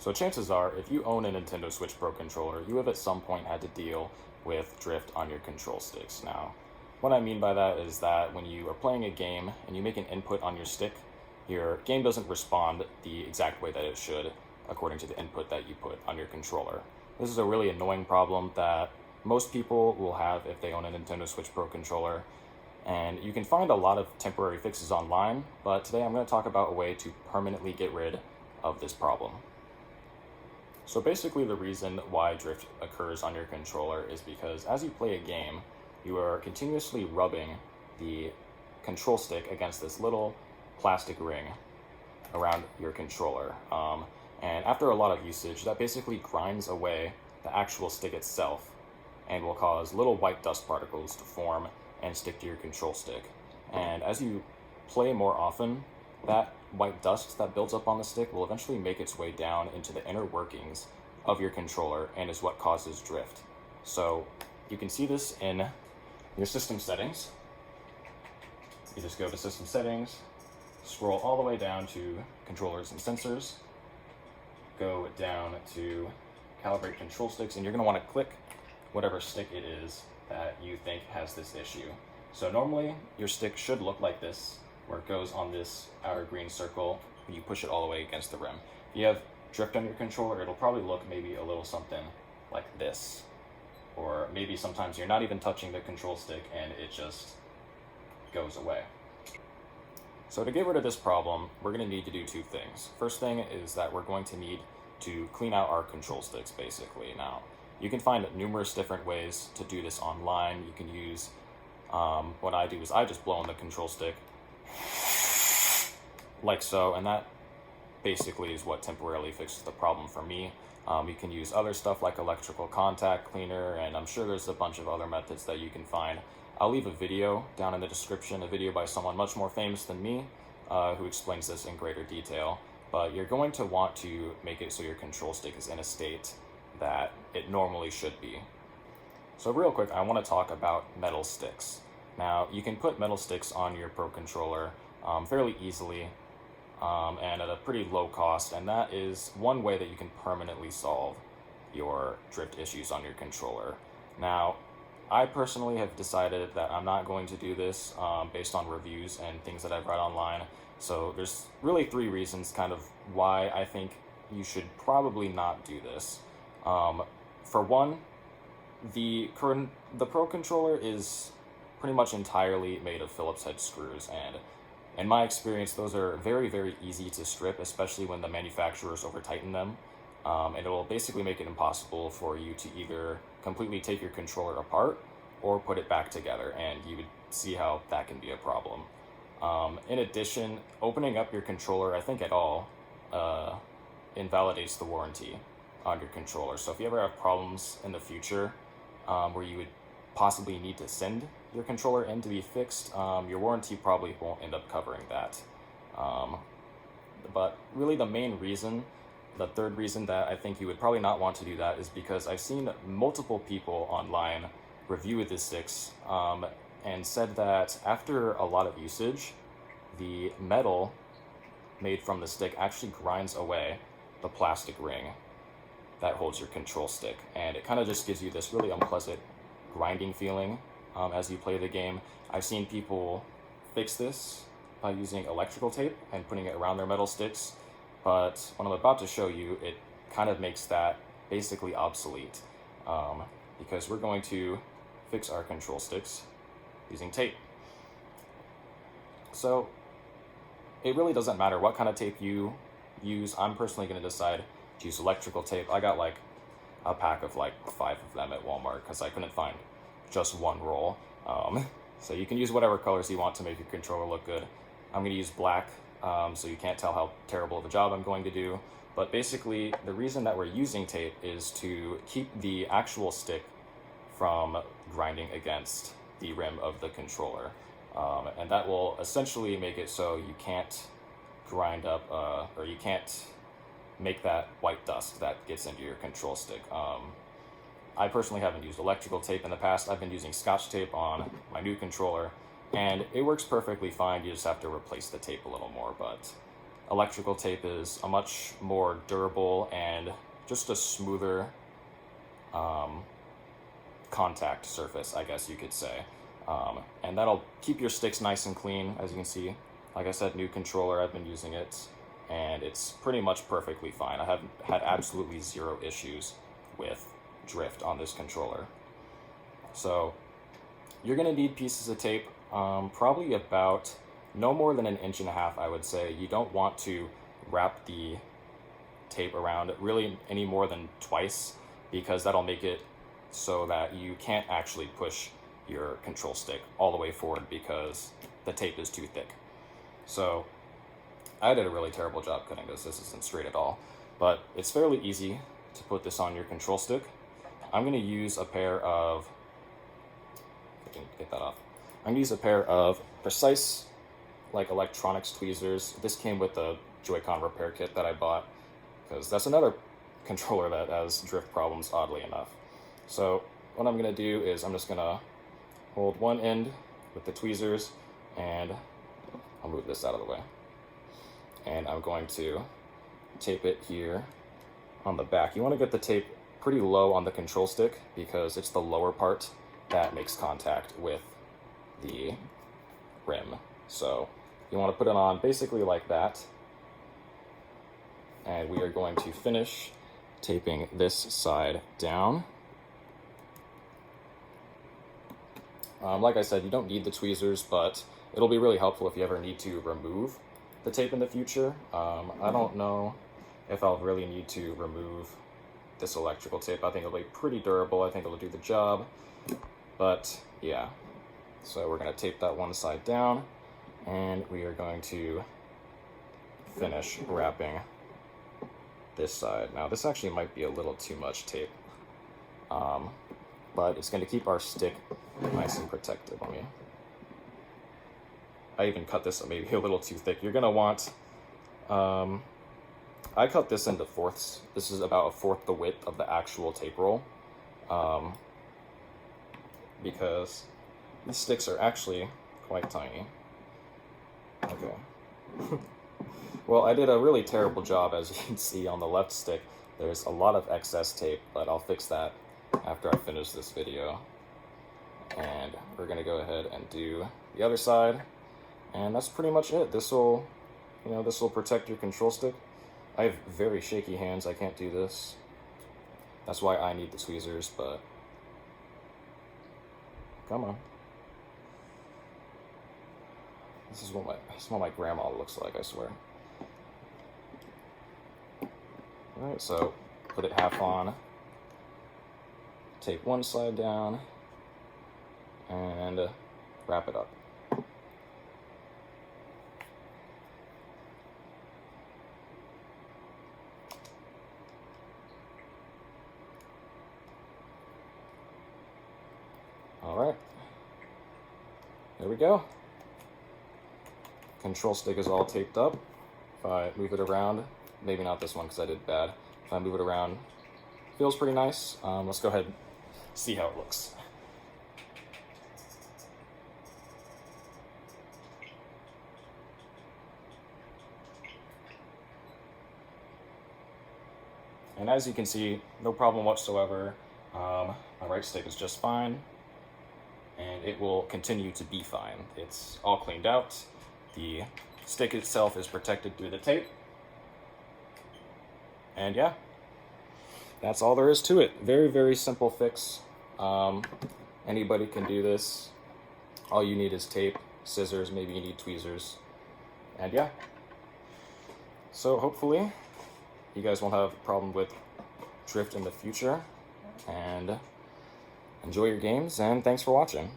So chances are, if you own a Nintendo Switch Pro controller, you have at some point had to deal with drift on your control sticks. Now, what I mean by that is that when you are playing a game and you make an input on your stick, your game doesn't respond the exact way that it should according to the input that you put on your controller. This is a really annoying problem that most people will have if they own a Nintendo Switch Pro controller, and you can find a lot of temporary fixes online, but today I'm going to talk about a way to permanently get rid of this problem. So basically the reason why drift occurs on your controller is because as you play a game, you are continuously rubbing the control stick against this little plastic ring around your controller. And after a lot of usage, that basically grinds away the actual stick itself and will cause little white dust particles to form and stick to your control stick. And as you play more often, that white dust that builds up on the stick will eventually make its way down into the inner workings of your controller and is what causes drift. So you can see this in your system settings. You just go to system settings, scroll all the way down to controllers and sensors, go down to calibrate control sticks, and you're going to want to click whatever stick it is that you think has this issue. So normally your stick should look like this, where it goes on this outer green circle when you push it all the way against the rim. If you have drift on your controller, it'll probably look maybe a little something like this. Or maybe sometimes you're not even touching the control stick and it just goes away. So to get rid of this problem, we're going to need to do two things. First thing is that we're going to need to clean out our control sticks, basically. Now, you can find numerous different ways to do this online. You can use, what I do is I just blow on the control stick, like so, and that basically is what temporarily fixes the problem for me. You can use other stuff like electrical contact cleaner, and I'm sure there's a bunch of other methods that you can find. I'll leave a video down in the description, a video by someone much more famous than me, who explains this in greater detail. But you're going to want to make it so your control stick is in a state that it normally should be. So real quick, I want to talk about metal sticks. Now, you can put metal sticks on your Pro controller fairly easily and at a pretty low cost, and that is one way that you can permanently solve your drift issues on your controller. Now, I personally have decided that I'm not going to do this based on reviews and things that I've read online. So there's really three reasons kind of why I think you should probably not do this. For one, the Pro controller is pretty much entirely made of Phillips head screws, and in my experience, those are very, very easy to strip, especially when the manufacturers over-tighten them. And it will basically make it impossible for you to either completely take your controller apart or put it back together, and you would see how that can be a problem. In addition, opening up your controller, I think at all, invalidates the warranty on your controller. So if you ever have problems in the future where you would possibly need to send your controller in to be fixed, your warranty probably won't end up covering that. But really the main reason, the third reason that I think you would probably not want to do that is because I've seen multiple people online review the sticks and said that after a lot of usage, the metal made from the stick actually grinds away the plastic ring that holds your control stick, and it kind of just gives you this really unpleasant grinding feeling as you play the game. I've seen people fix this by using electrical tape and putting it around their metal sticks, but what I'm about to show you, it kind of makes that basically obsolete because we're going to fix our control sticks using tape. So it really doesn't matter what kind of tape you use. I'm personally going to decide to use electrical tape. I got like a pack of like 5 of them at Walmart because I couldn't find just one roll. So you can use whatever colors you want to make your controller look good. I'm going to use black so you can't tell how terrible of a job I'm going to do. But basically, the reason that we're using tape is to keep the actual stick from grinding against the rim of the controller. And that will essentially make it so you can't grind up, or you can't make that white dust that gets into your control stick. I personally haven't used electrical tape in the past. I've been using Scotch tape on my new controller, and it works perfectly fine. You just have to replace the tape a little more, but electrical tape is a much more durable and just a smoother contact surface, I guess you could say. And that'll keep your sticks nice and clean, as you can see. Like I said, new controller, I've been using it, and it's pretty much perfectly fine. I have had absolutely zero issues with drift on this controller. So you're going to need pieces of tape, probably about no more than 1.5 inches, I would say. You don't want to wrap the tape around really any more than twice, because that'll make it so that you can't actually push your control stick all the way forward because the tape is too thick. So I did a really terrible job cutting this. This isn't straight at all, but it's fairly easy to put this on your control stick. I'm going to use a pair of, if I can get that off, I'm going to use a pair of Precise like electronics tweezers. This came with the Joy-Con repair kit that I bought, because that's another controller that has drift problems, oddly enough. So what I'm going to do is I'm just going to hold one end with the tweezers, and I'll move this out of the way. And I'm going to tape it here on the back. You want to get the tape pretty low on the control stick, because it's the lower part that makes contact with the rim. So you want to put it on basically like that. And we are going to finish taping this side down. Like I said, you don't need the tweezers, but it'll be really helpful if you ever need to remove the tape in the future. I don't know if I'll really need to remove this electrical tape. I think it'll be pretty durable. I think it'll do the job. But yeah, so we're going to tape that one side down, and we are going to finish wrapping this side. Now this actually might be a little too much tape, but it's going to keep our stick nice and protected. I even cut this maybe a little too thick. You're going to want, I cut this into fourths. This is about 1/4 the width of the actual tape roll, because these sticks are actually quite tiny. Okay. Well, I did a really terrible job, as you can see on the left stick. There's a lot of excess tape, but I'll fix that after I finish this video. And we're gonna go ahead and do the other side, and that's pretty much it. This will protect your control stick. I have very shaky hands. I can't do this. That's why I need the tweezers, but come on. This is what my grandma looks like, I swear. Alright, so put it half on, tape one side down, and wrap it up. Alright, there we go. Control stick is all taped up. If I move it around, maybe not this one because I did bad. If I move it around, feels pretty nice. Let's go ahead and see how it looks. And as you can see, no problem whatsoever. My right stick is just fine, and it will continue to be fine. It's all cleaned out. The stick itself is protected through the tape. And yeah, that's all there is to it. Very, very simple fix. Anybody can do this. All you need is tape, scissors, maybe you need tweezers. And yeah. So hopefully you guys won't have a problem with drift in the future. And enjoy your games, and thanks for watching.